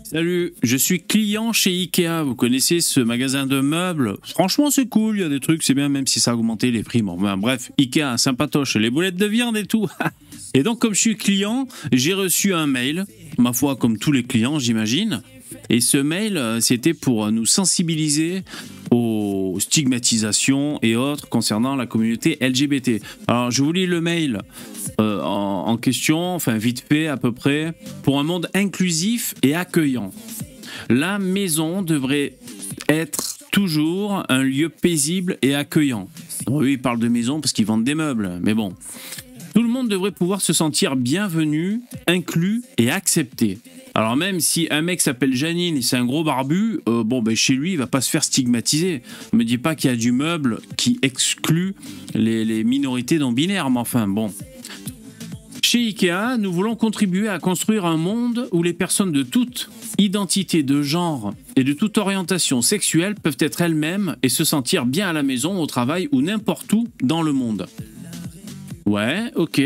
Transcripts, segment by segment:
Salut, je suis client chez Ikea. Vous connaissez ce magasin de meubles? Franchement, c'est cool, il y a des trucs, c'est bien, même si ça a augmenté les prix. Bon, ben, bref, Ikea, sympatoche, les boulettes de viande et tout. Et donc, comme je suis client, j'ai reçu un mail, ma foi, comme tous les clients, j'imagine. Et ce mail, c'était pour nous sensibiliser aux stigmatisations et autres concernant la communauté LGBT. Alors, je vous lis le mail en question, enfin vite fait à peu près, pour un monde inclusif et accueillant. La maison devrait être toujours un lieu paisible et accueillant. Bon, eux, ils parlent de maison parce qu'ils vendent des meubles, mais bon. Tout le monde devrait pouvoir se sentir bienvenu, inclus et accepté. Alors même si un mec s'appelle Janine et c'est un gros barbu, chez lui il va pas se faire stigmatiser. Me dis pas qu'il y a du meuble qui exclut les minorités non binaires, mais enfin bon. Chez Ikea, nous voulons contribuer à construire un monde où les personnes de toute identité de genre et de toute orientation sexuelle peuvent être elles-mêmes et se sentir bien à la maison, au travail ou n'importe où dans le monde. Ouais, ok.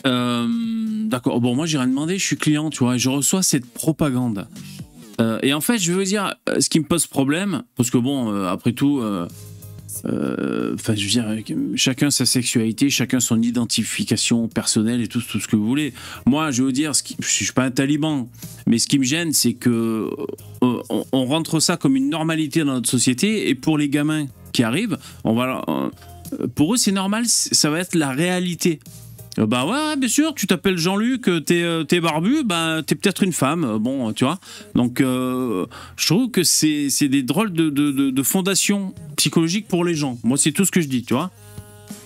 D'accord, bon, moi j'ai rien demandé, je suis client, tu vois, et je reçois cette propagande. Et en fait, je veux dire, ce qui me pose problème, parce que bon, après tout, je veux dire, chacun sa sexualité, chacun son identification personnelle et tout ce que vous voulez. Moi, je veux dire, je suis pas un taliban, mais ce qui me gêne, c'est que on rentre ça comme une normalité dans notre société, et pour les gamins qui arrivent, pour eux, c'est normal, ça va être la réalité. Bah ouais, bien sûr, tu t'appelles Jean-Luc, t'es barbu, bah t'es peut-être une femme, bon, tu vois. Donc, je trouve que c'est des drôles de fondations psychologiques pour les gens. Moi, c'est tout ce que je dis, tu vois.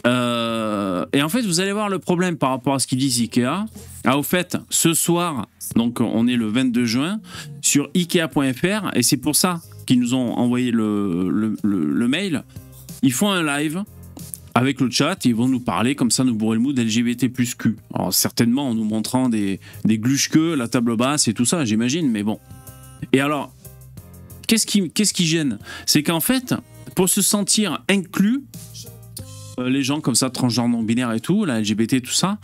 Et en fait, vous allez voir le problème par rapport à ce qu'ils disent Ikea. Ah, au fait, ce soir, donc on est le 22 juin, sur Ikea.fr, et c'est pour ça qu'ils nous ont envoyé le mail. Ils font un live avec le chat, ils vont nous parler comme ça, nous bourrer le mood LGBT plus Q. Alors certainement en nous montrant des gluches-queues, la table basse et tout ça, j'imagine, mais bon. Et alors, qu'est-ce qui gêne? C'est qu'en fait, pour se sentir inclus, les gens comme ça, transgenres non-binaires et tout, la LGBT, tout ça,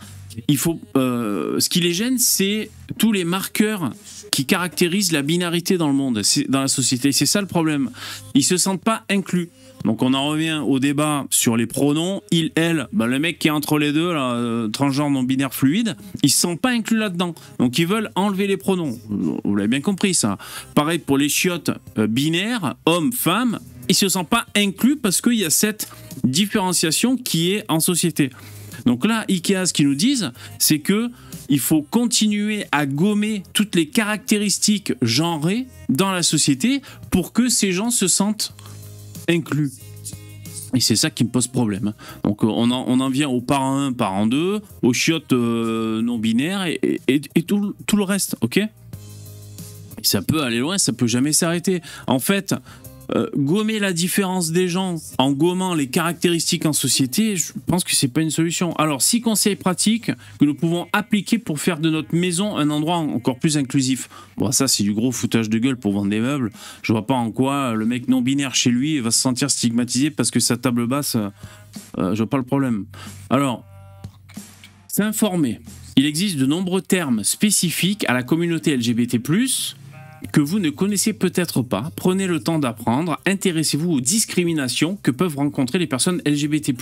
il faut, ce qui les gêne, c'est tous les marqueurs qui caractérisent la binarité dans le monde, dans la société. C'est ça le problème. Ils se sentent pas inclus. Donc on en revient au débat sur les pronoms, il, elle, le mec qui est entre les deux, là, transgenre, non-binaire, fluide, ils se sentent pas inclus là-dedans. Donc ils veulent enlever les pronoms. Vous l'avez bien compris ça. Pareil pour les chiottes binaires, homme, femme, ils se sentent pas inclus parce qu'il y a cette différenciation qui est en société. Donc là, Ikea, ce qu'ils nous disent, c'est que il faut continuer à gommer toutes les caractéristiques genrées dans la société pour que ces gens se sentent inclus. Et c'est ça qui me pose problème. Donc on en vient aux parents 1, parents 2, aux chiottes non-binaires et tout le reste, ok? Et ça peut aller loin, ça peut jamais s'arrêter. En fait, gommer la différence des gens en gommant les caractéristiques en société, je pense que c'est pas une solution. Alors, 6 conseils pratiques que nous pouvons appliquer pour faire de notre maison un endroit encore plus inclusif. Bon, ça, c'est du gros foutage de gueule pour vendre des meubles. Je vois pas en quoi le mec non-binaire chez lui va se sentir stigmatisé parce que sa table basse, je vois pas le problème. Alors, s'informer. Il existe de nombreux termes spécifiques à la communauté LGBT+, que vous ne connaissez peut-être pas. Prenez le temps d'apprendre, intéressez-vous aux discriminations que peuvent rencontrer les personnes LGBT+.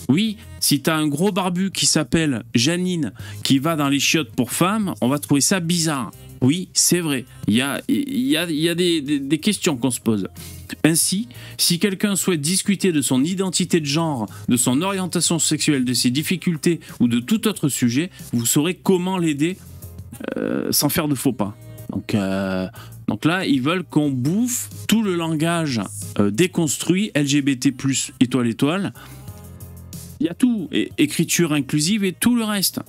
Oui, si t'as un gros barbu qui s'appelle Janine, qui va dans les chiottes pour femmes, on va trouver ça bizarre. Oui, c'est vrai, il y a des questions qu'on se pose. Ainsi, si quelqu'un souhaite discuter de son identité de genre, de son orientation sexuelle, de ses difficultés ou de tout autre sujet, vous saurez comment l'aider sans faire de faux pas. Donc là, ils veulent qu'on bouffe tout le langage déconstruit, LGBT+, étoile. Il y a tout, écriture inclusive et tout le reste.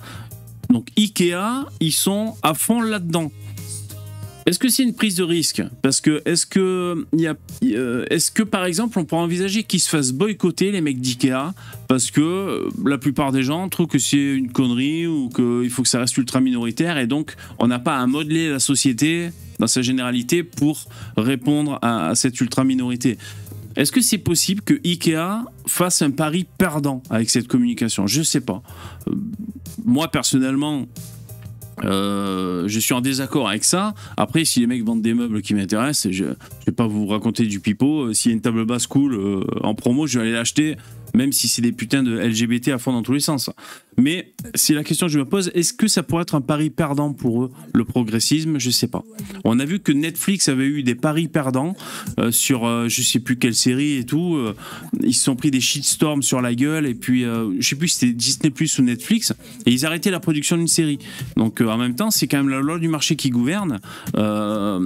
Donc Ikea, ils sont à fond là-dedans. Est-ce que c'est une prise de risque? Parce que est-ce que par exemple on pourrait envisager qu'ils se fassent boycotter les mecs d'Ikea parce que la plupart des gens trouvent que c'est une connerie ou qu'il faut que ça reste ultra minoritaire et donc on n'a pas à modeler la société dans sa généralité pour répondre à cette ultra minorité? Est-ce que c'est possible que Ikea fasse un pari perdant avec cette communication? Je sais pas. Moi personnellement, Je suis en désaccord avec ça. Après, si les mecs vendent des meubles qui m'intéressent, je vais pas vous raconter du pipeau. S'il y a une table basse cool en promo, je vais aller l'acheter, même si c'est des putains de LGBT à fond dans tous les sens. Mais c'est la question que je me pose, est-ce que ça pourrait être un pari perdant pour eux, le progressisme? Je sais pas. On a vu que Netflix avait eu des paris perdants sur je sais plus quelle série et tout. Ils se sont pris des shitstorms sur la gueule, et puis je sais plus si c'était Disney Plus ou Netflix, et ils arrêtaient la production d'une série. Donc en même temps, c'est quand même la loi du marché qui gouverne.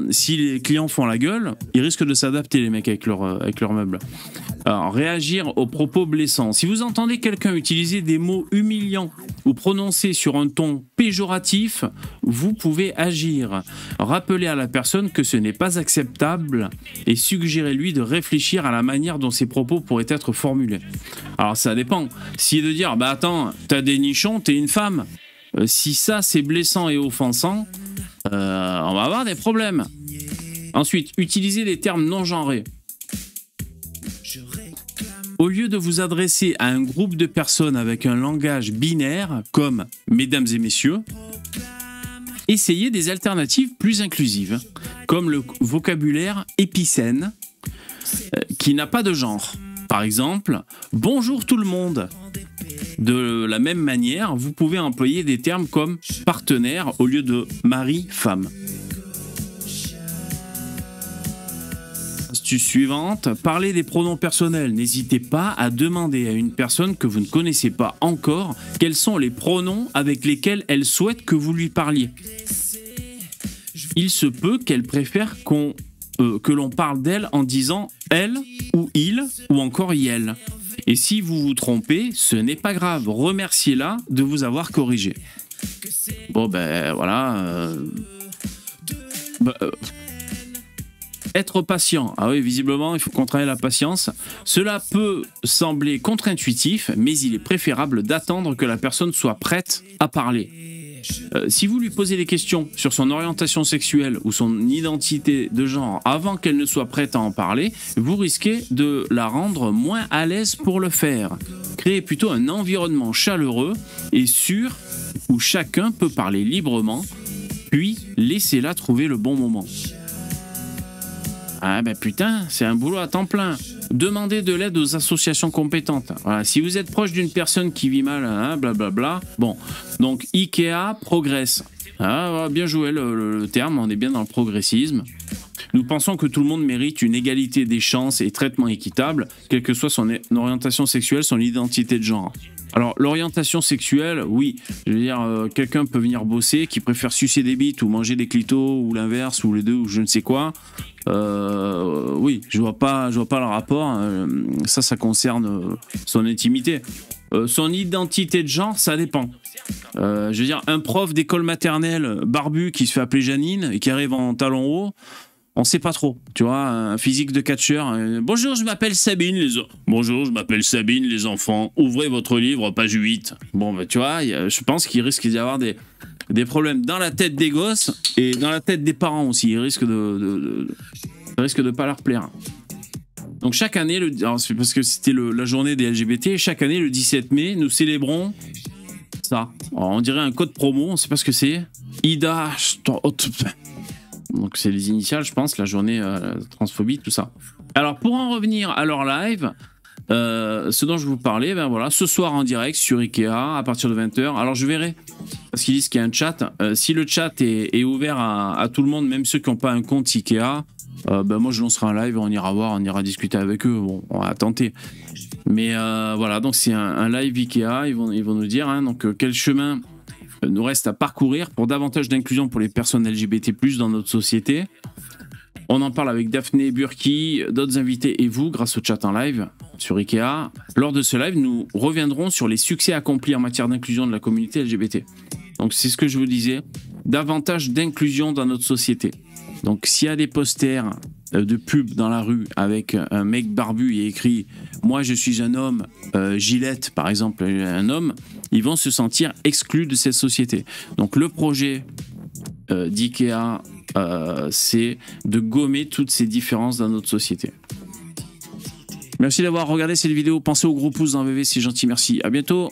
Si les clients font la gueule, ils risquent de s'adapter, les mecs, avec leurs meubles. Alors, réagir aux propos blessants. Si vous entendez quelqu'un utiliser des mots humiliants ou prononcer sur un ton péjoratif, vous pouvez agir. Rappelez à la personne que ce n'est pas acceptable et suggérez-lui de réfléchir à la manière dont ces propos pourraient être formulés. Alors, ça dépend. Si de dire, bah attends, t'as des nichons, t'es une femme. Si ça, c'est blessant et offensant, on va avoir des problèmes. Ensuite, utilisez des termes non genrés. Au lieu de vous adresser à un groupe de personnes avec un langage binaire, comme « mesdames et messieurs », essayez des alternatives plus inclusives, comme le vocabulaire épicène, qui n'a pas de genre. Par exemple, « bonjour tout le monde ». De la même manière, vous pouvez employer des termes comme « partenaire » au lieu de « mari, femme ». Astuce suivante, parlez des pronoms personnels. N'hésitez pas à demander à une personne que vous ne connaissez pas encore quels sont les pronoms avec lesquels elle souhaite que vous lui parliez. Il se peut qu'elle préfère que l'on parle d'elle en disant elle ou il ou encore yel. Et si vous vous trompez, ce n'est pas grave. Remerciez-la de vous avoir corrigé. Bon ben voilà. Être patient. Ah oui, visiblement, il faut qu'on travaille la patience. Cela peut sembler contre-intuitif, mais il est préférable d'attendre que la personne soit prête à parler. Si vous lui posez des questions sur son orientation sexuelle ou son identité de genre avant qu'elle ne soit prête à en parler, vous risquez de la rendre moins à l'aise pour le faire. Créez plutôt un environnement chaleureux et sûr où chacun peut parler librement, puis laissez-la trouver le bon moment. Ah ben putain, c'est un boulot à temps plein. Demandez de l'aide aux associations compétentes. Voilà, si vous êtes proche d'une personne qui vit mal, hein, blablabla. Bon, donc Ikea progresse. Ah, bien joué le terme, on est bien dans le progressisme. Nous pensons que tout le monde mérite une égalité des chances et traitement équitable, quelle que soit son orientation sexuelle, son identité de genre. Alors, l'orientation sexuelle, oui, je veux dire, quelqu'un peut venir bosser qui préfère sucer des bites ou manger des clitos ou l'inverse ou les deux ou je ne sais quoi. Oui, je vois pas le rapport. Ça concerne son intimité. Son identité de genre, ça dépend. Je veux dire, un prof d'école maternelle barbu qui se fait appeler Janine et qui arrive en talons hauts, on sait pas trop, tu vois, un physique de catcheur. Bonjour, je m'appelle Sabine, Bonjour, je m'appelle Sabine, les enfants. Ouvrez votre livre, page 8. Bon, bah, tu vois, je pense qu'il risque d'y avoir des problèmes dans la tête des gosses et dans la tête des parents aussi. Ils risquent ça risque de pas leur plaire. Donc chaque année, c'est parce que c'était la journée des LGBT, chaque année, le 17 mai, nous célébrons ça. Alors, on dirait un code promo, on sait pas ce que c'est. Ida... Donc c'est les initiales, je pense, la journée transphobie, tout ça. Alors pour en revenir à leur live, ce dont je vous parlais, ben voilà, ce soir en direct sur Ikea à partir de 20h. Alors je verrai, parce qu'ils disent qu'il y a un chat. Si le chat est ouvert à tout le monde, même ceux qui n'ont pas un compte Ikea, ben moi je lancerai un live, on ira voir, on ira discuter avec eux. Bon, on va tenter. Mais voilà, donc c'est un live Ikea, ils vont nous dire, hein, donc quel chemin nous reste à parcourir pour davantage d'inclusion pour les personnes LGBT+, dans notre société. On en parle avec Daphné Burki, d'autres invités et vous, grâce au chat en live sur Ikea. Lors de ce live, nous reviendrons sur les succès accomplis en matière d'inclusion de la communauté LGBT. Donc c'est ce que je vous disais, davantage d'inclusion dans notre société. Donc s'il y a des posters de pub dans la rue avec un mec barbu et écrit « Moi je suis un homme, Gillette par exemple, un homme », ils vont se sentir exclus de cette société. Donc le projet d'Ikea, c'est de gommer toutes ces différences dans notre société. Merci d'avoir regardé cette vidéo. Pensez au gros pouce dans VV, c'est gentil, merci. À bientôt.